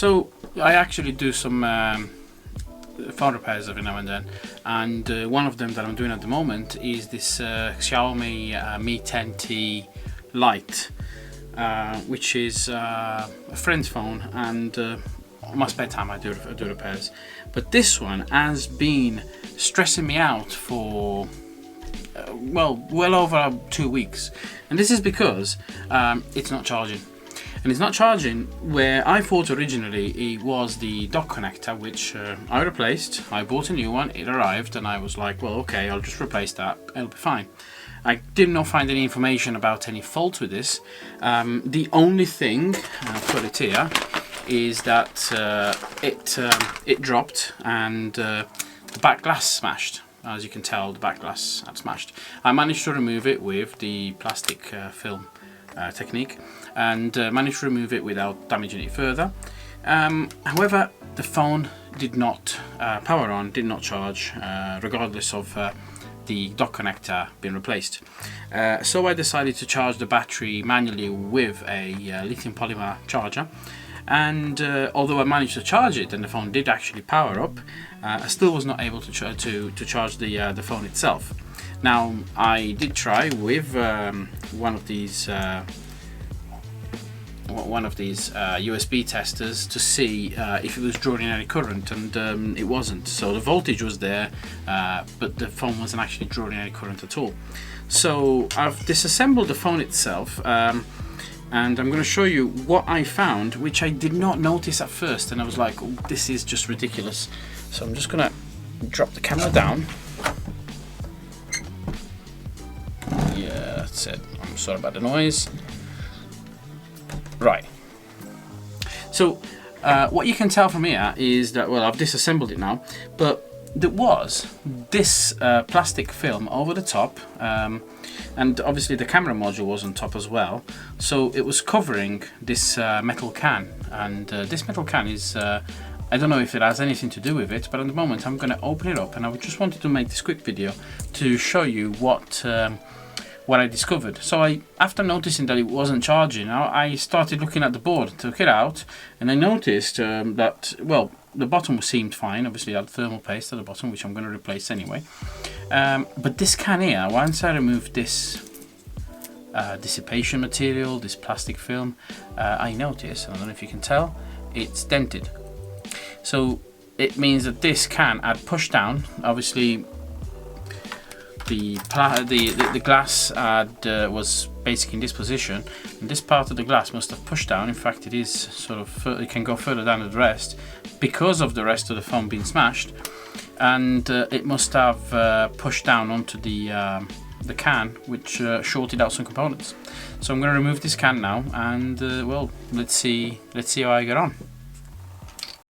So I actually do some phone repairs every now and then, and one of them that I'm doing at the moment is this Xiaomi Mi 10T Lite, which is a friend's phone, and on my spare time I do repairs. But this one has been stressing me out for well over 2 weeks, and this is because it's not charging. And it's not charging where I thought originally it was the dock connector, which I replaced. I bought a new one, it arrived, and I was like, well, okay, I'll just replace that, it'll be fine. I did not find any information about any fault with this. The only thing, I've got it here, is that it dropped, and the back glass smashed. As you can tell, the back glass had smashed. I managed to remove it with the plastic film technique, and managed to remove it without damaging it further. However, the phone did not power on, did not charge, regardless of the dock connector being replaced. So I decided to charge the battery manually with a lithium polymer charger, and although I managed to charge it and the phone did actually power up, I still was not able to charge the phone itself. Now, I did try with one of these USB testers to see if it was drawing any current, and it wasn't. So the voltage was there, but the phone wasn't actually drawing any current at all. So I've disassembled the phone itself, and I'm going to show you what I found, which I did not notice at first, and I was like, oh, this is just ridiculous. So I'm just going to drop the camera down. Yeah, that's it. I'm sorry about the noise. Right. So what you can tell from here is that, well, I've disassembled it now, but there was this plastic film over the top, and obviously the camera module was on top as well, so it was covering this metal can, and this metal can is I don't know if it has anything to do with it, but at the moment I'm going to open it up, and I just wanted to make this quick video to show you what I discovered. So after noticing that it wasn't charging, I started looking at the board, took it out, and I noticed that, well, the bottom seemed fine. Obviously it had thermal paste at the bottom, which I'm going to replace anyway. But this can here, once I removed this dissipation material, this plastic film, I noticed, I don't know if you can tell, it's dented. So it means that this can had pushed down. Obviously the glass was basically in this position, and this part of the glass must have pushed down. In fact, it is sort of, it can go further down than the rest because of the rest of the phone being smashed, and it must have pushed down onto the can, which shorted out some components. So I'm going to remove this can now, and well, let's see how I get on.